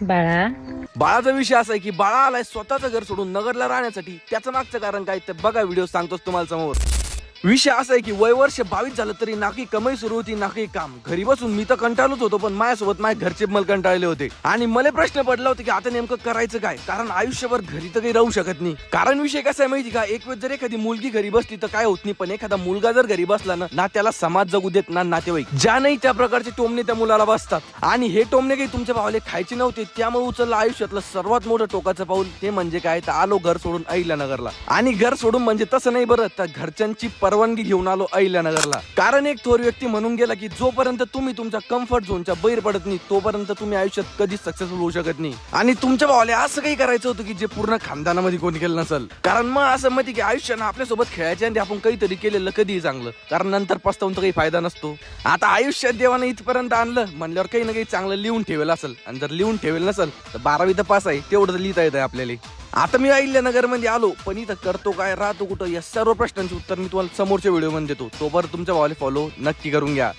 बाळा, बाळाचा विषय असा आहे की बाळा आलाय स्वतःचं घर सोडून नगरला राहण्यासाठी. त्याचं मागचं कारण काय ते बघा, व्हिडिओ सांगतोच तुम्हाला समोर. विषय असा आहे की वय वर्ष 22 झालं तरी ना काही कमाई सुरू होती ना काही काम. घरी बसून मी तर कंटाळलोच होतो, पण माझ्यासोबत माझ्या घरचे मला कंटाळले होते. आणि मला प्रश्न पडला होता की आता नेमकं करायचं काय, कारण आयुष्यभर घरी तर काही राहू शकत नाही. कारण विषय कसा आहे माहिती का, एक वेळ जर एखादी मुलगी घरी बसली तर काय होत नाही, पण एखादा मुलगा जर घरी बसला ना त्याला समाज जगू देत ना नातेवाईक. ज्या नाही त्या प्रकारचे टोमणे त्या मुलाला बसतात. आणि हे टोमणे काही तुमच्या भावाला खायचे नव्हते, त्यामुळे उचललं आयुष्यातलं सर्वात मोठं टोकाचं पाऊल. ते म्हणजे काय, तर आलो घर सोडून अहिल्यानगरला. आणि घर सोडून म्हणजे तसं नाही बरं, तर घरच्यांची परवानगी घेऊन आलो अहिल्यानगरला. कारण एक थोर व्यक्ती म्हणून गेला की जोपर्यंत तुम्ही तुमच्या कम्फर्ट झोनच्या बाहेर पडत नाही तोपर्यंत तुम्ही आयुष्यात कधीच सक्सेसफुल होऊ शकत नाही. आणि तुमच्या भावाला असं काही करायचं होतं की जे पूर्ण खानदानामध्ये कोणी केलं नसेल. कारण मग असं माहिती की आयुष्यानं आपल्यासोबत खेळायचे आणि आपण काहीतरी केलेलं कधीही चांगलं, कारण नंतर पस्तावून तर काही फायदा नसतो. आता आयुष्यात देवानं इथपर्यंत आणलं म्हणल्यावर काही ना काही चांगलं लिहून ठेवेल असेल, आणि जर लिहून ठेवेल नसेल तर 12वी तर पास आहे तेवढं तर लिहिता येतं आपल्याला. आता मी अहिल्यानगर मध्ये आलो, पण इथं करतो काय, राहतो कुठं, या सर्व प्रश्नांची उत्तर मी तुम्हाला समोरच्या व्हिडिओ मध्ये देतो. तोपर्यंत तुमच्या भावाला फॉलो नक्की करून घ्या.